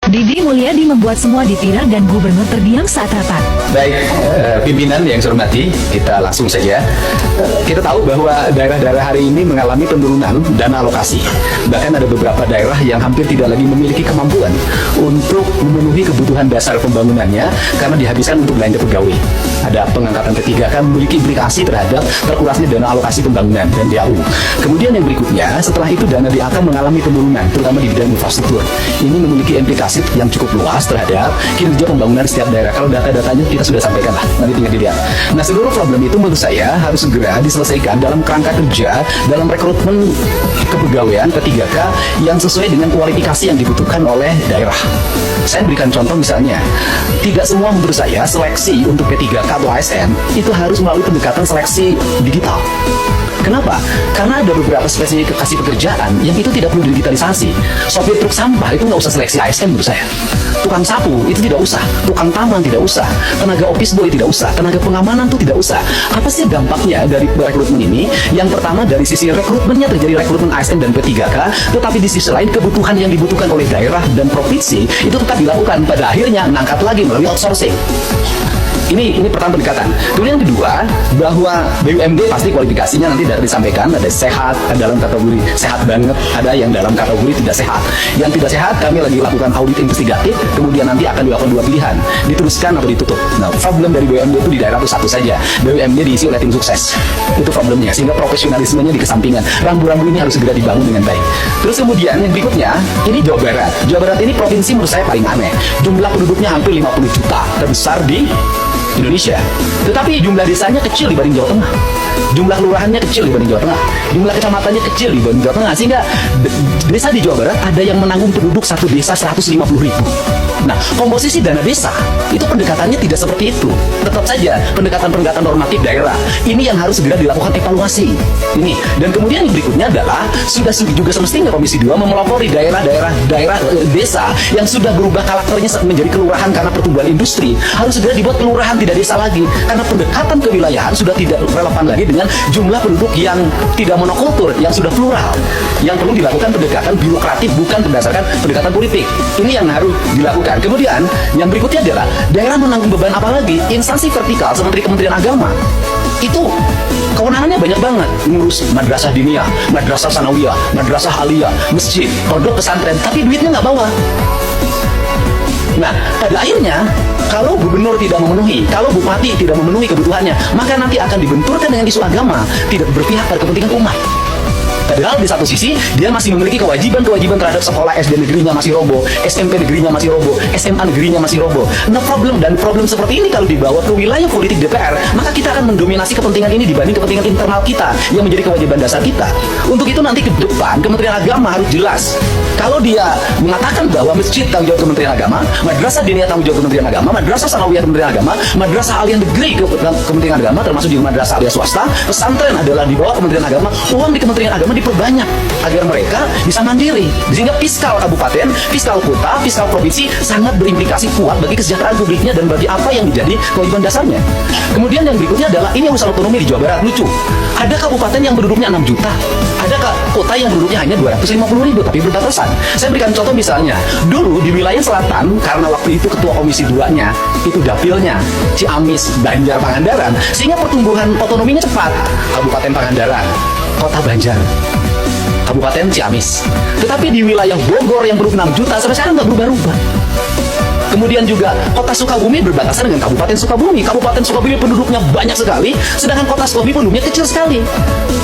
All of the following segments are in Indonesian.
Didi Mulyadi membuat semua ditirak dan gubernur terdiam saat rapat. Baik, pimpinan yang saya hormati, kita langsung saja. Kita tahu bahwa daerah-daerah hari ini mengalami penurunan dana alokasi. Bahkan ada beberapa daerah yang hampir tidak lagi memiliki kemampuan untuk memenuhi kebutuhan dasar pembangunannya karena dihabiskan untuk belanja pegawai. Ada pengangkatan P3K memiliki implikasi terhadap terkurasnya dana alokasi pembangunan dan DAU. Kemudian yang berikutnya, setelah itu dana DA akan mengalami penurunan, terutama di bidang infrastruktur. Ini memiliki implikasi yang cukup luas terhadap kinerja pembangunan setiap daerah. Kalau data-datanya kita sudah sampaikan lah, nanti tinggal dilihat. Nah, seluruh problem itu menurut saya harus segera diselesaikan dalam kerangka kerja, dalam rekrutmen kepegawaian P3K yang sesuai dengan kualifikasi yang dibutuhkan oleh daerah. Saya berikan contoh misalnya, tidak semua menurut saya seleksi untuk P3K atau ASN itu harus melalui pendekatan seleksi digital. Kenapa? Karena ada beberapa spesifikasi pekerjaan yang itu tidak perlu digitalisasi. Sopir truk sampah itu nggak usah seleksi ASN menurut saya. Tukang sapu itu tidak usah, tukang taman tidak usah, tenaga office boy tidak usah, tenaga pengamanan itu tidak usah. Apa sih dampaknya dari rekrutmen ini? Yang pertama dari sisi rekrutmennya terjadi rekrutmen ASN dan P3K, tetapi di sisi lain kebutuhan yang dibutuhkan oleh daerah dan provinsi itu tetap dilakukan. Pada akhirnya mengangkat lagi melalui outsourcing. Ini pertama pendekatan. Kemudian yang kedua, bahwa BUMD pasti kualifikasinya nanti sudah disampaikan, ada sehat, ada dalam kategori sehat banget, ada yang dalam kategori tidak sehat. Yang tidak sehat kami lagi lakukan audit investigatif, kemudian nanti akan dilakukan dua pilihan, diteruskan atau ditutup. Nah, problem dari BUMD itu di daerah itu satu saja, BUMD diisi oleh tim sukses. Itu problemnya, sehingga profesionalismenya di kesampingan. Rambu-rambu ini harus segera dibangun dengan baik. Terus kemudian yang berikutnya, ini Jawa Barat. Jawa Barat ini provinsi menurut saya paling aneh. Jumlah penduduknya hampir 50 juta, terbesar di Indonesia. Tetapi jumlah desanya kecil dibanding Jawa Tengah. Jumlah kelurahannya kecil dibanding Jawa Tengah. Jumlah kecamatannya kecil dibanding Jawa Tengah. Sehingga desa di Jawa Barat ada yang menanggung penduduk satu desa 150.000. Nah, komposisi dana desa itu pendekatannya tidak seperti itu. Tetap saja pendekatan-pendekatan normatif daerah. Ini yang harus segera dilakukan evaluasi. Ini. Dan kemudian yang berikutnya adalah sudah juga semestinya Komisi 2 memelopori daerah desa yang sudah berubah karakternya menjadi kelurahan karena pertumbuhan industri. Harus segera dibuat kelurahan tidak desa lagi, karena pendekatan kewilayahan sudah tidak relevan lagi dengan jumlah penduduk yang tidak monokultur, yang sudah plural. Yang perlu dilakukan pendekatan birokratif, bukan berdasarkan pendekatan politik. Ini yang harus dilakukan. Kemudian yang berikutnya adalah daerah menanggung beban apa lagi? Instansi vertikal seperti Kementerian Agama itu kewenangannya banyak banget, ngurus madrasah diniyah, madrasah sanawiyah, madrasah aliyah, masjid, pondok pesantren, tapi duitnya nggak bawa. Nah, pada akhirnya, kalau gubernur tidak memenuhi, kalau bupati tidak memenuhi kebutuhannya, maka nanti akan dibenturkan dengan isu agama, tidak berpihak pada kepentingan umat. Padahal di satu sisi, dia masih memiliki kewajiban terhadap sekolah SD negerinya masih roboh, SMP negerinya masih roboh, SMA negerinya masih roboh. Nah, problem seperti ini kalau dibawa ke wilayah politik DPR, maka kita akan mendominasi kepentingan ini dibanding kepentingan internal kita, yang menjadi kewajiban dasar kita. Untuk itu nanti ke depan, Kementerian Agama harus jelas. Kalau dia mengatakan bahwa masjid tanggung jawab Kementerian Agama, madrasah diniyah tanggung jawab Kementerian Agama, madrasah sanawiyah Kementerian Agama, madrasah aliyah negeri Kementerian Agama, termasuk juga madrasah aliyah swasta, pesantren adalah di bawah Kementerian Agama, uang di Kementerian Agama diperbanyak agar mereka bisa mandiri. Sehingga fiskal kabupaten, fiskal kota, fiskal provinsi sangat berimplikasi kuat bagi kesejahteraan publiknya dan bagi apa yang menjadi kewajiban dasarnya. Kemudian yang berikutnya adalah ini urusan otonomi di Jawa Barat. Lucu, ada kabupaten yang penduduknya 6 juta, ada kota yang penduduknya hanya 250.000 tapi berbatasan. Saya berikan contoh misalnya, dulu di wilayah selatan, karena waktu itu ketua komisi 2-nya itu dapilnya Ciamis, Banjar, Pangandaran, sehingga pertumbuhan otonominya cepat. Kabupaten Pangandaran, Kota Banjar, Kabupaten Ciamis. Tetapi di wilayah Bogor yang penduduk 6 juta sampai sekarang nggak berubah-ubah. Kemudian juga Kota Sukabumi berbatasan dengan Kabupaten Sukabumi. Kabupaten Sukabumi penduduknya banyak sekali, sedangkan Kota Sukabumi penduduknya kecil sekali.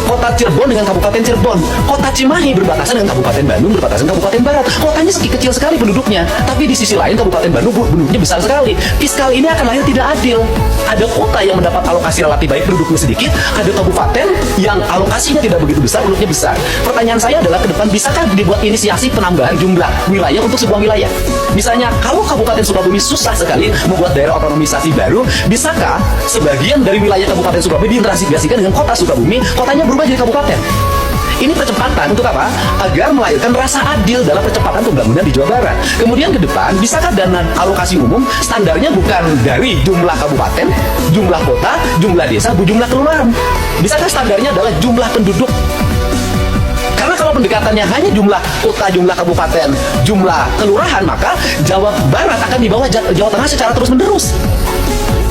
Kota Cirebon dengan Kabupaten Cirebon. Kota Cimahi berbatasan dengan Kabupaten Bandung, berbatasan Kabupaten Barat. Kotanya kecil sekali penduduknya, tapi di sisi lain Kabupaten Bandung penduduknya besar sekali. Fiskal ini akan lahir tidak adil. Ada kota yang mendapat alokasi relatif baik, penduduknya sedikit. Ada kabupaten yang alokasinya tidak begitu besar, penduduknya besar. Pertanyaan saya adalah ke depan, bisakah dibuat inisiasi penambahan jumlah wilayah untuk sebuah wilayah? Misalnya, kalau Kabupaten Sukabumi susah sekali membuat daerah otonomisasi baru, bisakah sebagian dari wilayah Kabupaten Sukabumi diintegrasikan dengan Kota Sukabumi, kotanya berubah jadi kabupaten? Ini percepatan untuk apa? Agar melahirkan rasa adil dalam percepatan pembangunan di Jawa Barat. Kemudian ke depan, bisakah dana alokasi umum standarnya bukan dari jumlah kabupaten, jumlah kota, jumlah desa, jumlah kelurahan? Bisakah standarnya adalah jumlah penduduk? Karena kalau kalau pendekatannya hanya jumlah kota, jumlah kabupaten, jumlah kelurahan, maka Jawa Barat akan di bawah Jawa Tengah secara terus-menerus.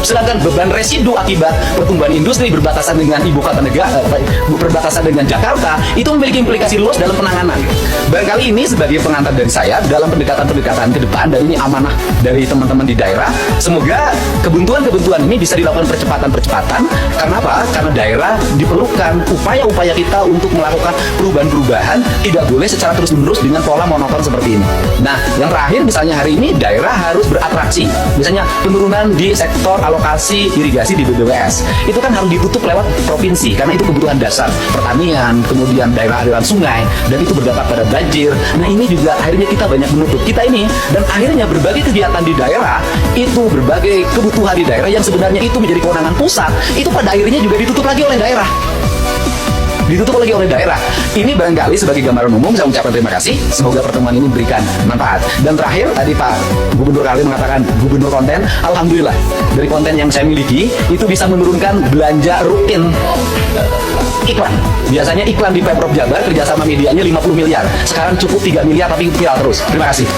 Sedangkan beban residu akibat pertumbuhan industri berbatasan dengan ibu kota negara, berbatasan dengan Jakarta, itu memiliki implikasi luas dalam penanganan. Barangkali ini sebagai pengantar dari saya dalam pendekatan-pendekatan ke depan, dan ini amanah dari teman-teman di daerah. Semoga kebuntuan-kebuntuan ini bisa dilakukan percepatan-percepatan. Karena apa? Karena daerah diperlukan upaya-upaya kita untuk melakukan perubahan-perubahan, tidak boleh secara terus-menerus dengan pola monoton seperti ini. Nah, yang terakhir misalnya hari ini daerah harus beratraksi. Misalnya penurunan di sektor alokasi irigasi di BBWS itu kan harus ditutup lewat provinsi karena itu kebutuhan dasar pertanian, kemudian daerah aliran sungai, dan itu berdampak pada banjir. Nah, ini juga akhirnya kita banyak menutup kita ini, dan akhirnya berbagai kegiatan di daerah itu, berbagai kebutuhan di daerah yang sebenarnya itu menjadi kewenangan pusat, itu pada akhirnya juga ditutup lagi oleh daerah. Ini barangkali sebagai gambaran umum, saya ucapkan terima kasih. Semoga pertemuan ini memberikan manfaat. Dan terakhir, tadi Pak Gubernur kali mengatakan Gubernur konten. Alhamdulillah, dari konten yang saya miliki itu bisa menurunkan belanja rutin iklan. Biasanya iklan di Pemprov Jabar kerjasama medianya 50 miliar. Sekarang cukup 3 miliar tapi viral terus. Terima kasih.